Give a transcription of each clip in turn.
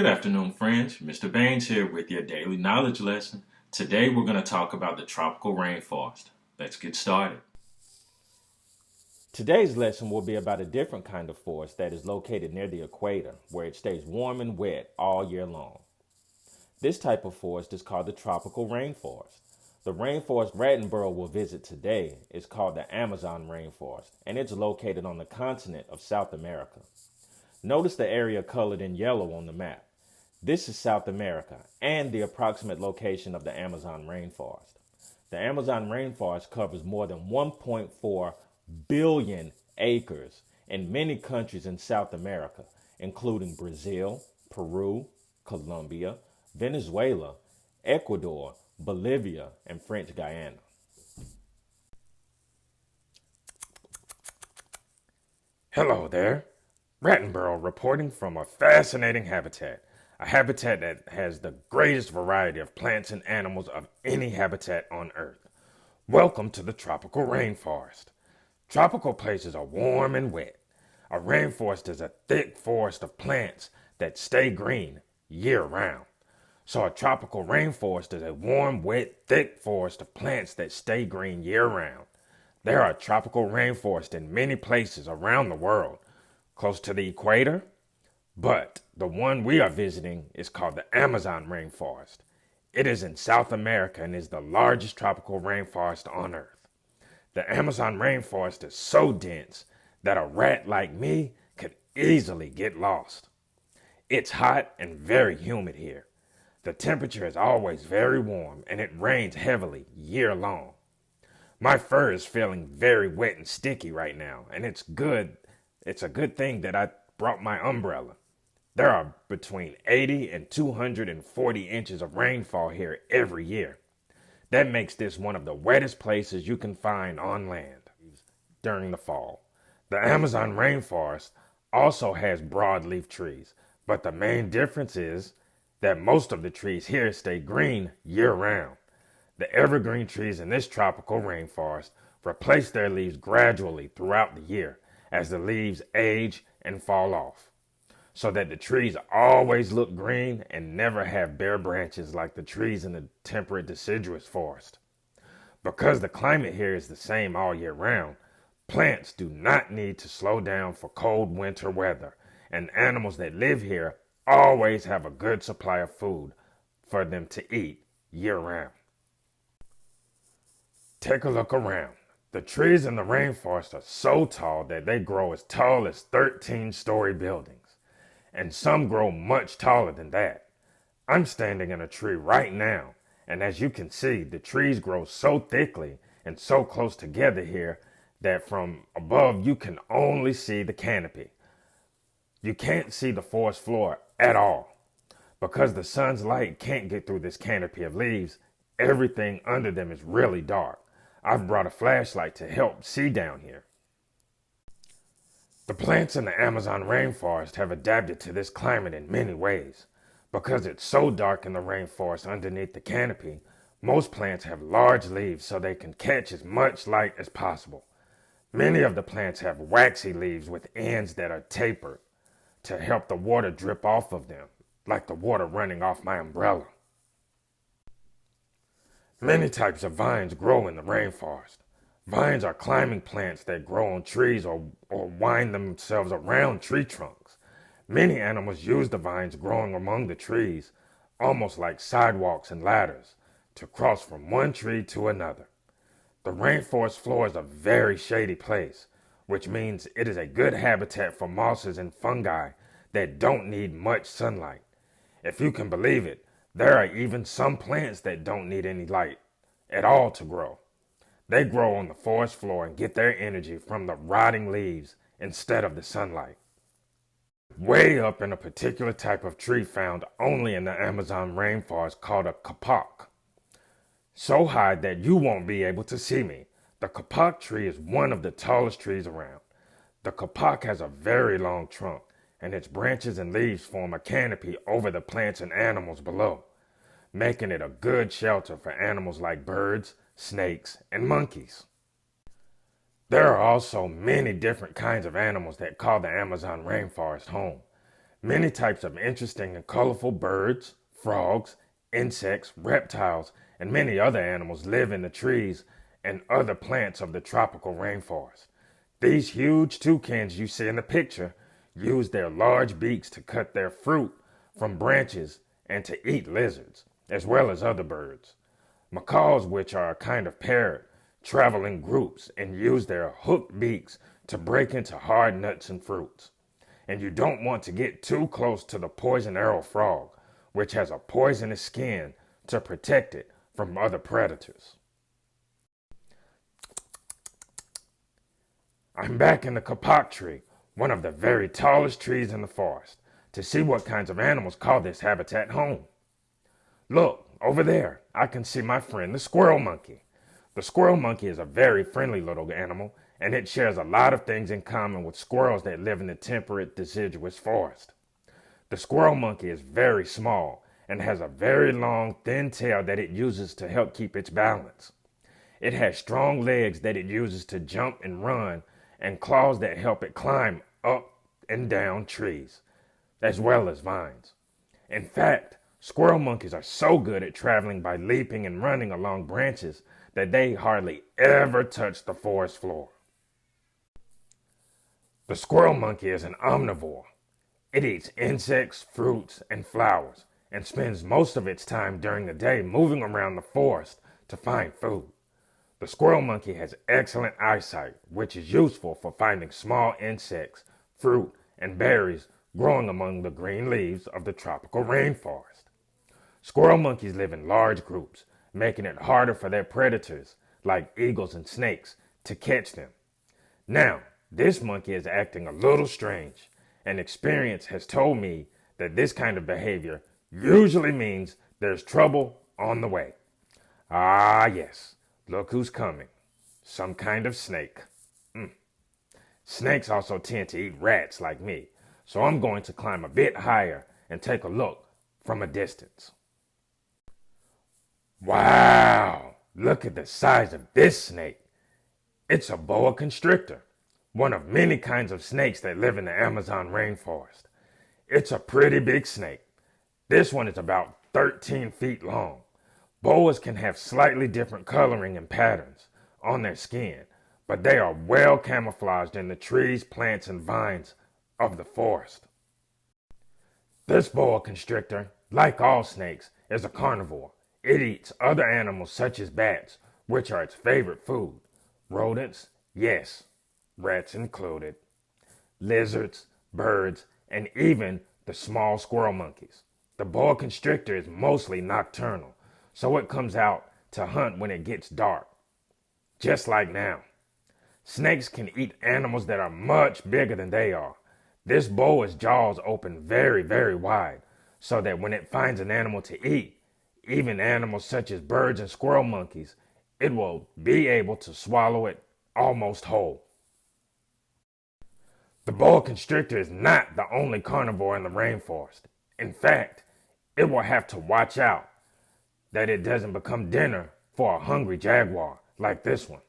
Good afternoon, friends. Mr. Baines here with your daily knowledge lesson. Today we're going to talk about the tropical rainforest. Let's get started. Today's lesson will be about a different kind of forest that is located near the equator, where it stays warm and wet all year long. This type of forest is called the tropical rainforest. The rainforest Rattenborough will visit today is called the Amazon rainforest, and it's located on the continent of South America. Notice the area colored in yellow on the map. This is South America and the approximate location of the Amazon rainforest. The Amazon rainforest covers more than 1.4 billion acres in many countries in South America, including Brazil, Peru, Colombia, Venezuela, Ecuador, Bolivia, and French Guiana. Hello there. Rattenborough reporting from a fascinating habitat. A habitat that has the greatest variety of plants and animals of any habitat on Earth. Welcome to the tropical rainforest. Tropical places are warm and wet. A rainforest is a thick forest of plants that stay green year round. So a tropical rainforest is a warm, wet, thick forest of plants that stay green year round. There are tropical rainforests in many places around the world, close to the equator, but the one we are visiting is called the Amazon rainforest. It is in South America and is the largest tropical rainforest on Earth. The Amazon rainforest is so dense that a rat like me could easily get lost. It's hot and very humid here. The temperature is always very warm and it rains heavily year long. My fur is feeling very wet and sticky right now, and it's a good thing that I brought my umbrella. There are between 80 and 240 inches of rainfall here every year. That makes this one of the wettest places you can find on land during the fall. The Amazon rainforest also has broadleaf trees, but the main difference is that most of the trees here stay green year round. The evergreen trees in this tropical rainforest replace their leaves gradually throughout the year as the leaves age and fall off, so that the trees always look green and never have bare branches like the trees in the temperate deciduous forest. Because the climate here is the same all year round, plants do not need to slow down for cold winter weather, and animals that live here always have a good supply of food for them to eat year round. Take a look around. The trees in the rainforest are so tall that they grow as tall as 13-story buildings, and some grow much taller than that. I'm standing in a tree right now, and as you can see, the trees grow so thickly and so close together here that from above you can only see the canopy. You can't see the forest floor at all. Because the sun's light can't get through this canopy of leaves, everything under them is really dark. I've brought a flashlight to help see down here. The plants in the Amazon rainforest have adapted to this climate in many ways. Because it's so dark in the rainforest underneath the canopy, most plants have large leaves so they can catch as much light as possible. Many of the plants have waxy leaves with ends that are tapered to help the water drip off of them, like the water running off my umbrella. Many types of vines grow in the rainforest. Vines are climbing plants that grow on trees or wind themselves around tree trunks. Many animals use the vines growing among the trees, almost like sidewalks and ladders, to cross from one tree to another. The rainforest floor is a very shady place, which means it is a good habitat for mosses and fungi that don't need much sunlight. If you can believe it, there are even some plants that don't need any light at all to grow. They grow on the forest floor and get their energy from the rotting leaves instead of the sunlight. Way up in a particular type of tree found only in the Amazon rainforest called a kapok. So high that you won't be able to see me. The kapok tree is one of the tallest trees around. The kapok has a very long trunk, and its branches and leaves form a canopy over the plants and animals below, making it a good shelter for animals like birds, snakes, and monkeys. There are also many different kinds of animals that call the Amazon rainforest home. Many types of interesting and colorful birds, frogs, insects, reptiles, and many other animals live in the trees and other plants of the tropical rainforest. These huge toucans you see in the picture use their large beaks to cut their fruit from branches and to eat lizards, as well as other birds. Macaws, which are a kind of parrot, travel in groups and use their hooked beaks to break into hard nuts and fruits. And you don't want to get too close to the poison arrow frog, which has a poisonous skin to protect it from other predators. I'm back in the kapok tree, one of the very tallest trees in the forest, to see what kinds of animals call this habitat home. Look, over there, I can see my friend the squirrel monkey. The squirrel monkey is a very friendly little animal, and it shares a lot of things in common with squirrels that live in the temperate deciduous forest. The squirrel monkey is very small and has a very long, thin tail that it uses to help keep its balance. It has strong legs that it uses to jump and run, and claws that help it climb up and down trees, as well as vines. In fact, squirrel monkeys are so good at traveling by leaping and running along branches that they hardly ever touch the forest floor. The squirrel monkey is an omnivore. It eats insects, fruits, and flowers, and spends most of its time during the day moving around the forest to find food. The squirrel monkey has excellent eyesight, which is useful for finding small insects, fruit, and berries growing among the green leaves of the tropical rainforest. Squirrel monkeys live in large groups, making it harder for their predators, like eagles and snakes, to catch them. Now, this monkey is acting a little strange, and experience has told me that this kind of behavior usually means there's trouble on the way. Ah, yes. Look who's coming. Some kind of snake. Snakes also tend to eat rats like me, so I'm going to climb a bit higher and take a look from a distance. Wow! Look at the size of this snake. It's a boa constrictor, one of many kinds of snakes that live in the Amazon rainforest. It's a pretty big snake. This one is about 13 feet long. Boas can have slightly different coloring and patterns on their skin, but they are well camouflaged in the trees, plants, and vines of the forest. This boa constrictor, like all snakes, is a carnivore. It eats other animals such as bats, which are its favorite food. Rodents, yes, rats included. Lizards, birds, and even the small squirrel monkeys. The boa constrictor is mostly nocturnal, so it comes out to hunt when it gets dark. Just like now. Snakes can eat animals that are much bigger than they are. This boa's jaws open very, very wide, so that when it finds an animal to eat, even animals such as birds and squirrel monkeys, it will be able to swallow it almost whole. The boa constrictor is not the only carnivore in the rainforest. In fact, it will have to watch out that it doesn't become dinner for a hungry jaguar like this one.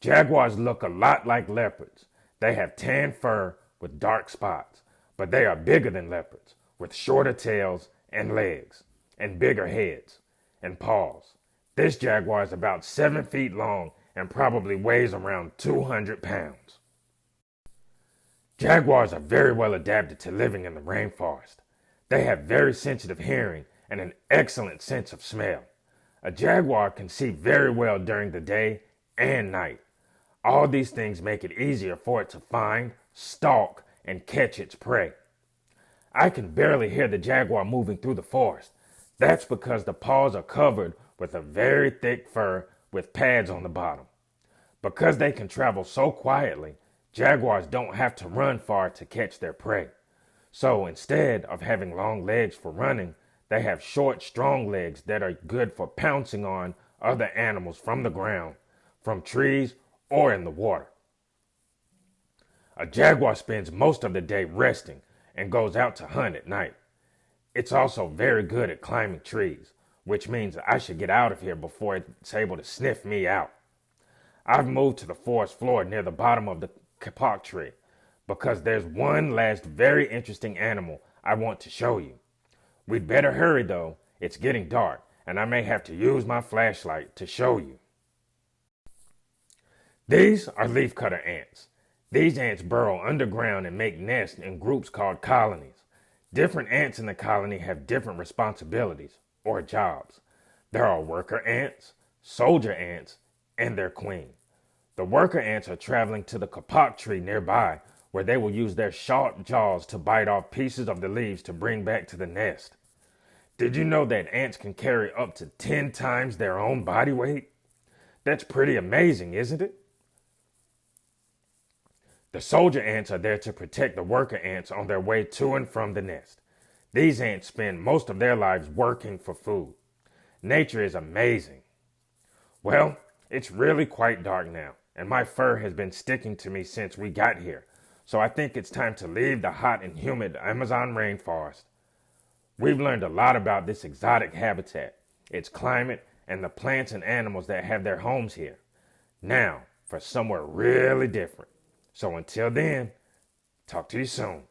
Jaguars look a lot like leopards. They have tan fur with dark spots, but they are bigger than leopards, with shorter tails and legs, and bigger heads and paws. This jaguar is about 7 feet long and probably weighs around 200 pounds. Jaguars are very well adapted to living in the rainforest. They have very sensitive hearing and an excellent sense of smell. A jaguar can see very well during the day and night. All these things make it easier for it to find, stalk, and catch its prey. I can barely hear the jaguar moving through the forest. That's because the paws are covered with a very thick fur with pads on the bottom. Because they can travel so quietly, jaguars don't have to run far to catch their prey. So instead of having long legs for running, they have short, strong legs that are good for pouncing on other animals from the ground, from trees, or in the water. A jaguar spends most of the day resting and goes out to hunt at night. It's also very good at climbing trees, which means I should get out of here before it's able to sniff me out. I've moved to the forest floor near the bottom of the kapok tree because there's one last very interesting animal I want to show you. We'd better hurry though. It's getting dark, and I may have to use my flashlight to show you. These are leafcutter ants. These ants burrow underground and make nests in groups called colonies. Different ants in the colony have different responsibilities or jobs. There are worker ants, soldier ants, and their queen. The worker ants are traveling to the kapok tree nearby, where they will use their sharp jaws to bite off pieces of the leaves to bring back to the nest. Did you know that ants can carry up to 10 times their own body weight? That's pretty amazing, isn't it? The soldier ants are there to protect the worker ants on their way to and from the nest. These ants spend most of their lives working for food. Nature is amazing. Well, it's really quite dark now, and my fur has been sticking to me since we got here, so I think it's time to leave the hot and humid Amazon rainforest. We've learned a lot about this exotic habitat, its climate, and the plants and animals that have their homes here. Now, for somewhere really different. So until then, talk to you soon.